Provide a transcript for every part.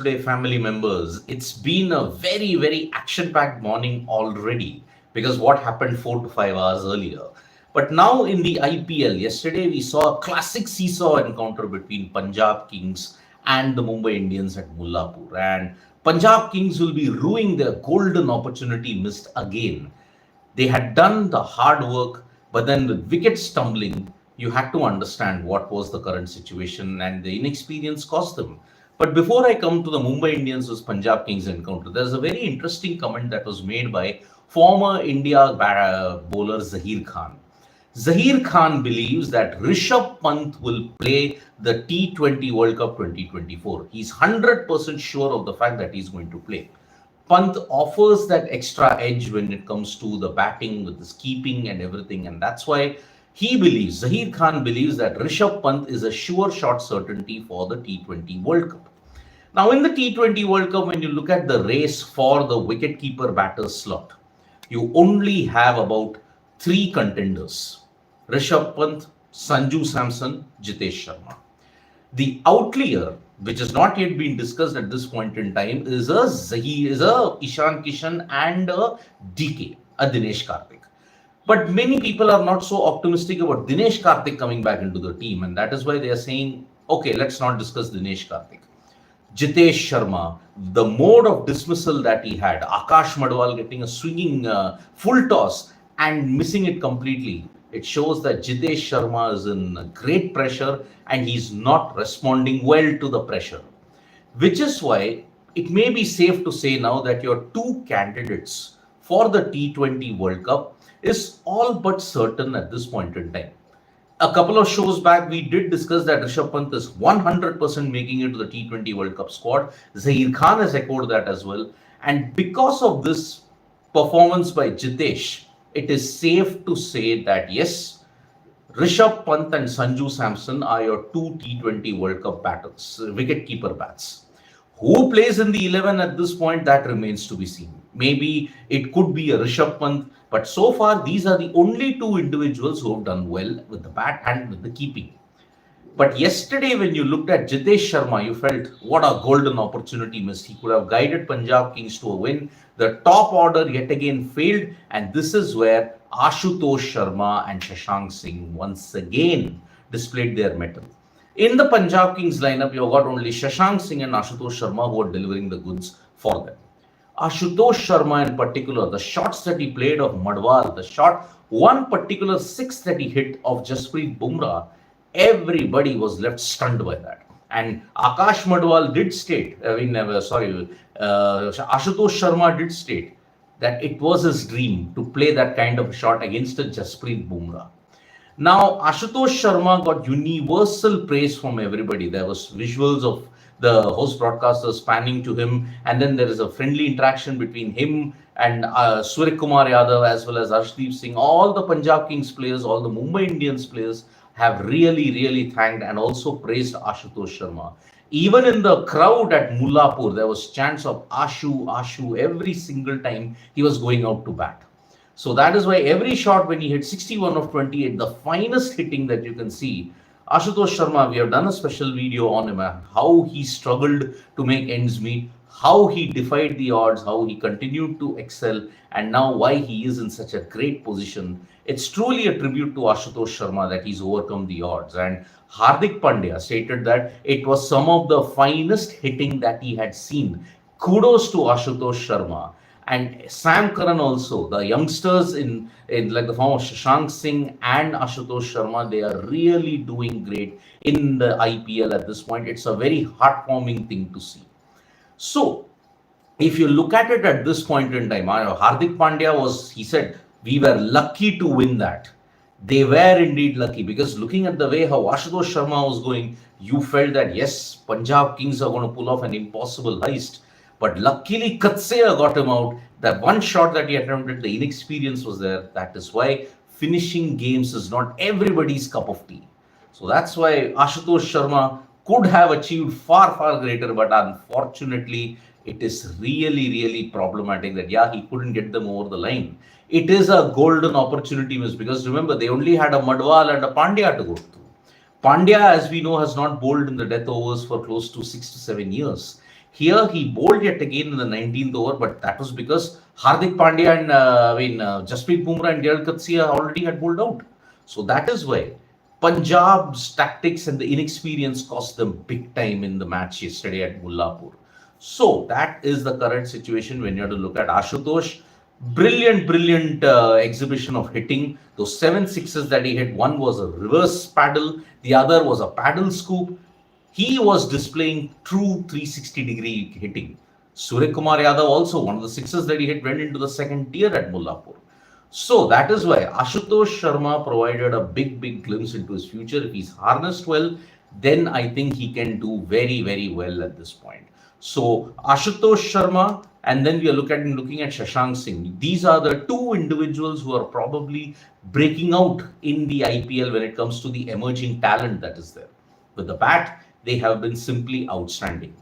today, family members. It's been a very, very action packed morning already because what happened 4 to 5 hours earlier. But now in the IPL, yesterday we saw a classic seesaw encounter between Punjab Kings and the Mumbai Indians at Mullapur. And Punjab Kings will be ruining their golden opportunity missed again. They had done the hard work, but then with wickets stumbling, you had to understand what was the current situation and the inexperience cost them. But before I come to the Mumbai Indians vs Punjab Kings encounter, there's a very interesting comment that was made by former India bowler Zaheer Khan. Zaheer Khan believes that Rishabh Pant will play the T20 World Cup 2024. He's 100% sure of the fact that he's going to play. Pant offers that extra edge when it comes to the batting with his keeping and everything, and that's why Zaheer Khan believes that Rishabh Pant is a sure shot certainty for the T20 World Cup. Now, in the T20 World Cup, when you look at the race for the wicketkeeper batter slot, you only have about three contenders: Rishabh Pant, Sanju Samson, Jitesh Sharma. The outlier, which has not yet been discussed at this point in time, is a Ishan Kishan and a DK, a Dinesh Karthik. But many people are not so optimistic about Dinesh Karthik coming back into the team, and that is why they are saying, okay, let's not discuss Dinesh Karthik. Jitesh Sharma, the mode of dismissal that he had, Akash Madwal getting a swinging full toss and missing it completely, it shows that Jitesh Sharma is in great pressure and he's not responding well to the pressure. Which is why it may be safe to say now that your two candidates for the T20 World Cup is all but certain at this point in time. A couple of shows back, we did discuss that Rishabh Pant is 100% making it to the T20 World Cup squad. Zaheer Khan has echoed that as well. And because of this performance by Jitesh, it is safe to say that yes, Rishabh Pant and Sanju Samson are your two T20 World Cup batters, wicketkeeper bats. Who plays in the 11 at this point, that remains to be seen. Maybe it could be a Rishabh Pant, but so far these are the only two individuals who have done well with the bat and with the keeping. But yesterday, when you looked at Jitesh Sharma, you felt what a golden opportunity missed. He could have guided Punjab Kings to a win. The top order yet again failed, and this is where Ashutosh Sharma and Shashank Singh once again displayed their mettle. In the Punjab Kings lineup, you got only Shashank Singh and Ashutosh Sharma who are delivering the goods for them. Ashutosh Sharma in particular, the shots that he played of Madwal, one particular six that he hit of Jasprit Bumrah, everybody was left stunned by that. And Akash Madwal did state, Ashutosh Sharma did state that it was his dream to play that kind of shot against a Jasprit Bumrah. Now, Ashutosh Sharma got universal praise from everybody. There was visuals of the host broadcasters panning to him, and then there is a friendly interaction between him and Surya Kumar Yadav as well as Arshdeep Singh. All the Punjab Kings players, all the Mumbai Indians players have really thanked and also praised Ashutosh Sharma. Even in the crowd at Mullapur, there was chants of Ashu every single time he was going out to bat. So that is why every shot when he hit 61 of 28, the finest hitting that you can see, Ashutosh Sharma, we have done a special video on him, how he struggled to make ends meet, how he defied the odds, how he continued to excel, and now why he is in such a great position. It's truly a tribute to Ashutosh Sharma that he's overcome the odds. And Hardik Pandya stated that it was some of the finest hitting that he had seen. Kudos to Ashutosh Sharma. And Sam Curran also, the youngsters in like the form of Shashank Singh and Ashutosh Sharma, they are really doing great in the IPL at this point. It's a very heartwarming thing to see. So, if you look at it at this point in time, Hardik Pandya he said, we were lucky to win that. They were indeed lucky, because looking at the way how Ashutosh Sharma was going, you felt that yes, Punjab Kings are going to pull off an impossible heist. But luckily, Katseya got him out. That one shot that he attempted, the inexperience was there. That is why finishing games is not everybody's cup of tea. So that's why Ashutosh Sharma could have achieved far greater, but unfortunately, it is really problematic that, he couldn't get them over the line. It is a golden opportunity miss, because remember, they only had a Madwal and a Pandya to go through. Pandya, as we know, has not bowled in the death overs for close to 6 to 7 years. Here he bowled yet again in the 19th over, but that was because Hardik Pandya and Jasprit Bumrah and Gerald Katsia already had bowled out. So that is why Punjab's tactics and the inexperience cost them big time in the match yesterday at Mullapur. So that is the current situation when you have to look at Ashutosh. Brilliant exhibition of hitting. Those 7 sixes that he hit, one was a reverse paddle, the other was a paddle scoop. He was displaying true 360-degree hitting. Surya Kumar Yadav also, one of the sixes that he hit went into the second tier at Mullapur. So that is why Ashutosh Sharma provided a big glimpse into his future. If he's harnessed well, then I think he can do very well at this point. So Ashutosh Sharma, and then we are looking at Shashank Singh. These are the two individuals who are probably breaking out in the IPL when it comes to the emerging talent that is there. With the bat, they have been simply outstanding.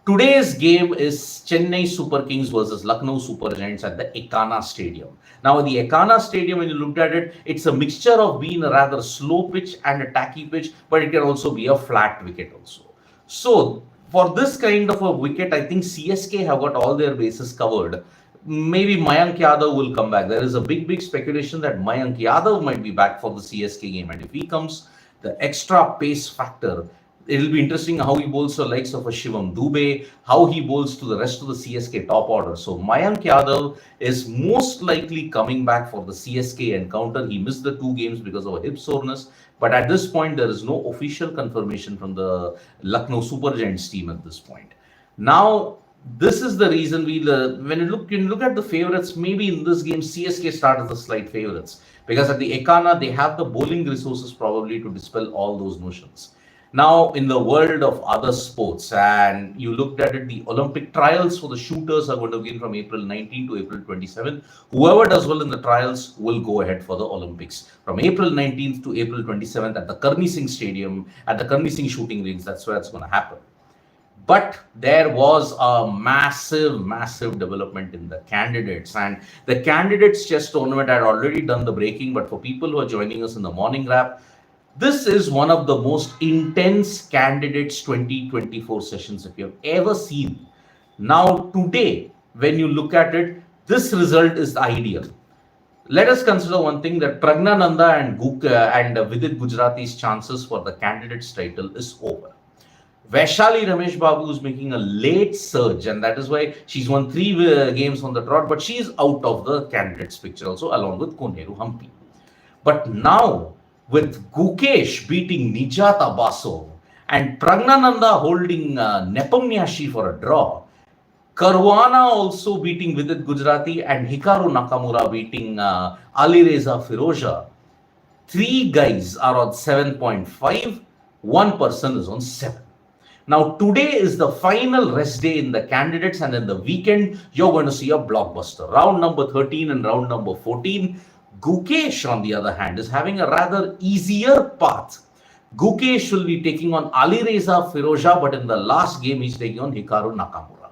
Today's game is Chennai Super Kings versus Lucknow Super Giants at the Ekana Stadium. Now, the Ekana Stadium, when you looked at it, it's a mixture of being a rather slow pitch and a tacky pitch, but it can also be a flat wicket also. So, for this kind of a wicket, I think CSK have got all their bases covered. Maybe Mayank Yadav will come back. There is a big speculation that Mayank Yadav might be back for the CSK game. And if he comes, the extra pace factor, it'll be interesting how he bowls to the likes of a Shivam Dubey, how he bowls to the rest of the CSK top order. So Mayank Yadav is most likely coming back for the CSK encounter. He missed the 2 games because of a hip soreness. But at this point, there is no official confirmation from the Lucknow Super Giants team at this point. Now, this is the reason when you look at the favorites, maybe in this game, CSK start as the slight favorites. Because at the Ekana, they have the bowling resources probably to dispel all those notions. Now, in the world of other sports, and you looked at it, the Olympic trials for the shooters are going to begin from April 19 to April 27. Whoever does well in the trials will go ahead for the Olympics. From April 19th to April 27th at the Karni Singh Stadium, at the Karni Singh shooting range, that's where it's going to happen. But there was a massive development in the candidates. And the candidates chess tournament had already done the breaking, but for people who are joining us in the morning wrap, this is one of the most intense candidates 2024 sessions if you have ever seen. Now, today, when you look at it, this result is ideal. Let us consider one thing, that Pragnananda and Vidit Gujarati's chances for the candidates title is over. Vaishali Ramesh Babu is making a late surge, and that is why she's won 3 games on the trot, but she is out of the candidates picture also, along with Koneru Hampi. But now, with Gukesh beating Nijata Baso and Pragnananda holding Nepomniachtchi for a draw, Caruana also beating Vidit Gujarati and Hikaru Nakamura beating Alireza Firoja. 3 guys are on 7.5, 1 person is on 7. Now, today is the final rest day in the candidates, and in the weekend, you're going to see a blockbuster. Round number 13 and round number 14. Gukesh, on the other hand, is having a rather easier path. Gukesh will be taking on Alireza Firoja, but in the last game, he's taking on Hikaru Nakamura.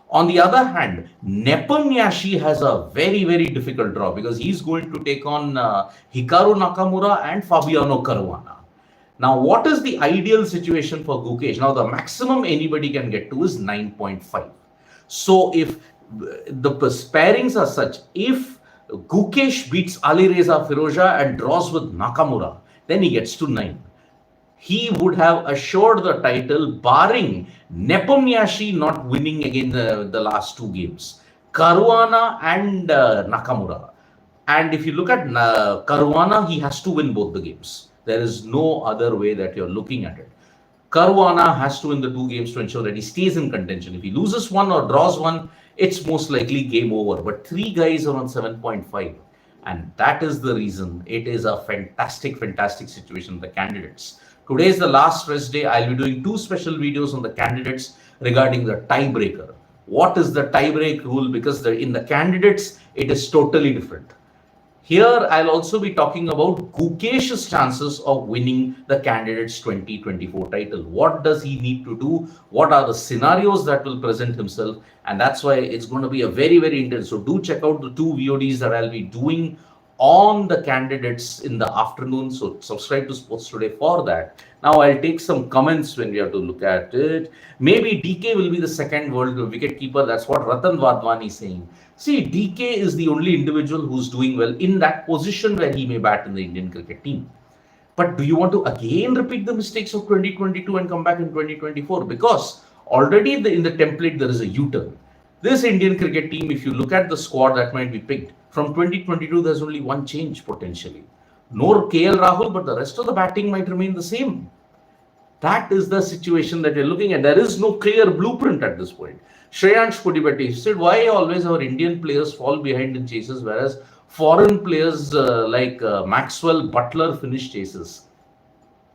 On the other hand, Nepomniachtchi has a very difficult draw because he's going to take on Hikaru Nakamura and Fabiano Caruana. Now, what is the ideal situation for Gukesh? Now, the maximum anybody can get to is 9.5. So, if the pairings are such, if Gukesh beats Alireza Firoja and draws with Nakamura, then he gets to 9. He would have assured the title, barring Nepomniachtchi not winning again the last 2 games. Caruana and Nakamura. And if you look at Caruana, he has to win both the games. There is no other way that you're looking at it. Caruana has to win the 2 games to ensure that he stays in contention. If he loses 1 or draws 1, it's most likely game over. But 3 guys are on 7.5. And that is the reason it is a fantastic situation for the candidates. Today is the last rest day. I'll be doing 2 special videos on the candidates regarding the tiebreaker. What is the tiebreak rule? Because in the candidates, it is totally different. Here, I'll also be talking about Gukesh's chances of winning the candidates 2024 title. What does he need to do? What are the scenarios that will present himself? And that's why it's going to be a very intense. So do check out the 2 VODs that I'll be doing on the candidates in the afternoon. So subscribe to Sports Today for that. Now I'll take some comments when we have to look at it. Maybe DK will be the second world wicket keeper. That's what Ratan Wadhwani is saying. See, DK is the only individual who's doing well in that position where he may bat in the Indian cricket team. But do you want to again repeat the mistakes of 2022 and come back in 2024? Because already in the template there is a U-turn. This Indian cricket team, if you look at the squad that might be picked, from 2022 there's only one change potentially. No KL Rahul, but the rest of the batting might remain the same. That is the situation that you're looking at. There is no clear blueprint at this point. Shreyansh Pudipati said, why always our Indian players fall behind in chases, whereas foreign players like Maxwell, Butler finish chases?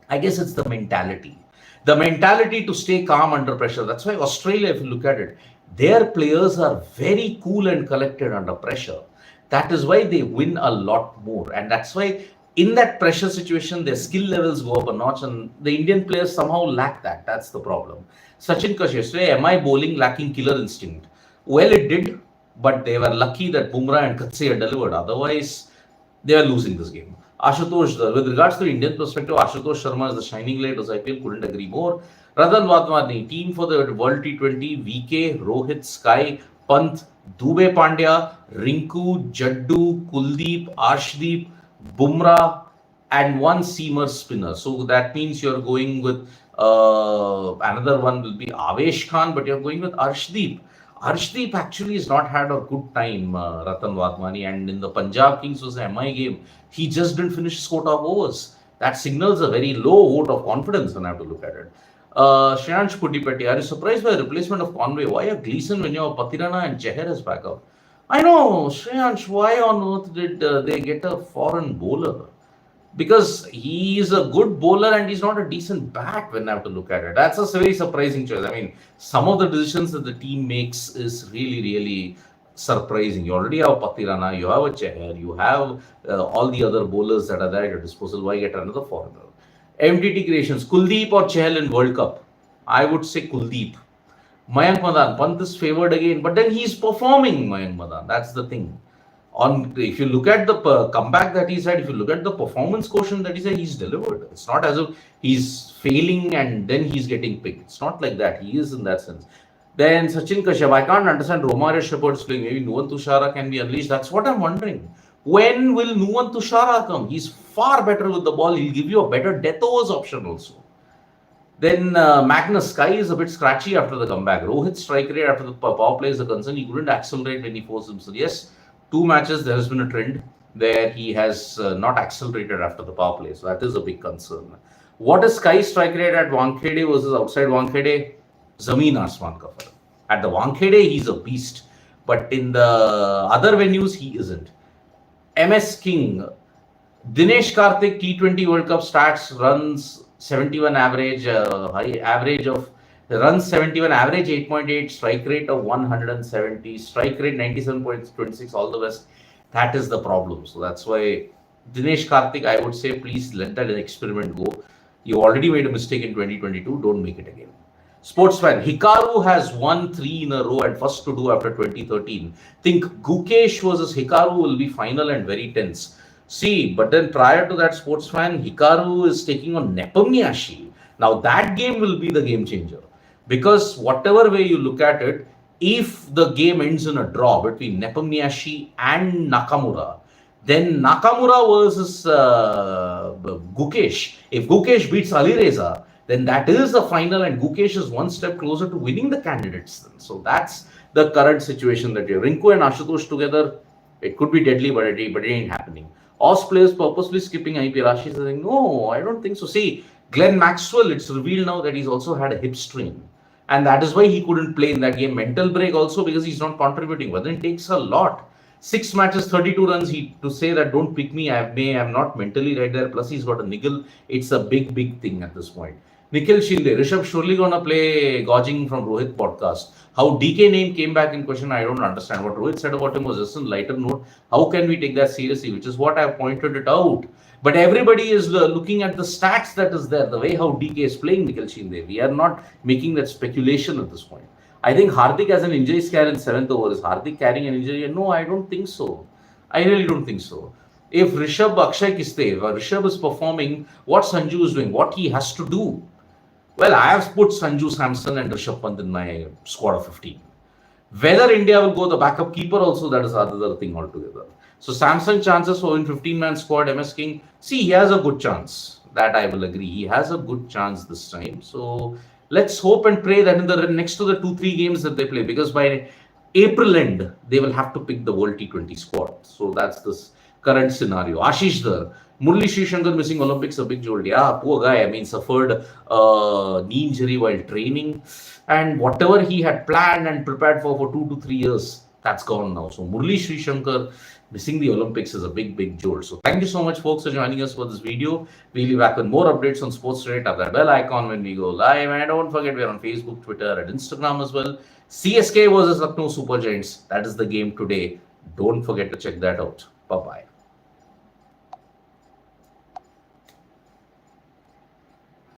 I guess it's the mentality. The mentality to stay calm under pressure. That's why Australia, if you look at it, their players are very cool and collected under pressure. That is why they win a lot more. And that's why in that pressure situation, their skill levels go up a notch, and the Indian players somehow lack that. That's the problem. Sachin Kashyap yesterday, am I bowling lacking killer instinct? Well, it did, but they were lucky that Bumrah and Katse delivered. Otherwise, they are losing this game. Ashutosh, with regards to the Indian perspective, Ashutosh Sharma is the shining light of IPL. Couldn't agree more. Ratan Wadhwani, team for the World T20, VK, Rohit, Sky, Pant, Dube Pandya, Rinku, Jaddu, Kuldeep, Arshdeep, Bumrah, and one seamer spinner. So that means you're going with another one will be Avesh Khan, but you're going with Arshdeep. Arshdeep actually has not had a good time, Ratan Wadhwani, and in the Punjab Kings was an MI game. He just didn't finish his quota of overs. That signals a very low vote of confidence when I have to look at it. Shreyansh Pudipati, are you surprised by the replacement of Conway? Why a Gleason when you have Patirana and Chahar as backup? I know, Shreyansh, why on earth did they get a foreign bowler? Because he is a good bowler and he's not a decent bat when I have to look at it. That's a very surprising choice. I mean, some of the decisions that the team makes is really, really surprising. You already have Patirana, you have a Chahar, you have all the other bowlers that are there at your disposal. Why get another foreigner? MTT Creations, Kuldeep or Chahal in World Cup? I would say Kuldeep. Mayank Madan, Pant is favoured again, but then he's performing, Mayank Madan. That's the thing. If you look at the comeback that he's had, if you look at the performance quotient that he's delivered. It's not as if he's failing and then he's getting picked. It's not like that. He is in that sense. Then Sachin Kashyap, I can't understand Romario Shepherd's playing. Maybe Nuwan Tushara can be unleashed. That's what I'm wondering. When will Nuwan Tushara come? He's far better with the ball. He'll give you a better death overs option also. Then Magnus Sky is a bit scratchy after the comeback. Rohit's strike rate after the power play is a concern. He couldn't accelerate when he forced himself. Yes, 2 matches there has been a trend where he has not accelerated after the power play. So that is a big concern. What is Sky's strike rate at Wankhede versus outside Wankhede? Zameen Asman ka fark. At the Wankhede, he's a beast. But in the other venues, he isn't. MS King, Dinesh Karthik, T20 World Cup stats, runs 71 average, high average of runs 71, average 8.8, strike rate of 170, strike rate 97.26, all the best. That is the problem. So that's why Dinesh Karthik, I would say, please let that experiment go. You already made a mistake in 2022, don't make it again. Sportsman, Hikaru has won 3 in a row and first to do after 2013. Think Gukesh versus Hikaru will be final and very tense. See, but then prior to that, Sportsman, Hikaru is taking on Nepomniachtchi. Now that game will be the game changer. Because whatever way you look at it, if the game ends in a draw between Nepomniachtchi and Nakamura, then Nakamura versus Gukesh. If Gukesh beats Alireza, then that is the final and Gukesh is one step closer to winning the candidates. Then. So that's the current situation that you're. Rinku and Ashutosh together, it could be deadly, but it ain't happening. Aus players purposely skipping IPL. Ashish is saying, no, I don't think so. See, Glenn Maxwell, it's revealed now that he's also had a hip strain. And that is why he couldn't play in that game. Mental break also because he's not contributing. But then it takes a lot. 6 matches, 32 runs. To say that don't pick me, I'm not mentally right there. Plus he's got a niggle. It's a big, big thing at this point. Nikhil Shinde, Rishabh surely gonna play Gauging from Rohit podcast. How DK name came back in question, I don't understand. What Rohit said about him was just a lighter note. How can we take that seriously? Which is what I pointed it out. But everybody is looking at the stats that is there, the way how DK is playing Nikhil Shinde. We are not making that speculation at this point. I think Hardik has an injury scare in 7th over. Is Hardik carrying an injury? No, I don't think so. I really don't think so. If Akshay Kiste, if Rishabh is performing what Sanju is doing, what he has to do. Well, I have put Sanju Samson and Rishabh Pant in my squad of 15. Whether India will go the backup keeper also, that is another thing altogether. So Samson chances for in 15-man squad, MS King, see, he has a good chance. That I will agree. He has a good chance this time. So let's hope and pray that in the next to the 2-3 games that they play, because by April end, they will have to pick the World T20 squad. So that's this current scenario. Ashish there. Murli Sri Shankar missing Olympics, a big jolt. Yeah, poor guy. I mean, suffered knee injury while training. And whatever he had planned and prepared for 2 to 3 years, that's gone now. So Murli Sri Shankar missing the Olympics is a big, big jolt. So thank you so much, folks, for joining us for this video. We'll be back with more updates on sports today. Tap that bell icon when we go live. And don't forget, we're on Facebook, Twitter, and Instagram as well. CSK versus Lucknow Super Giants. That is the game today. Don't forget to check that out. Bye-bye.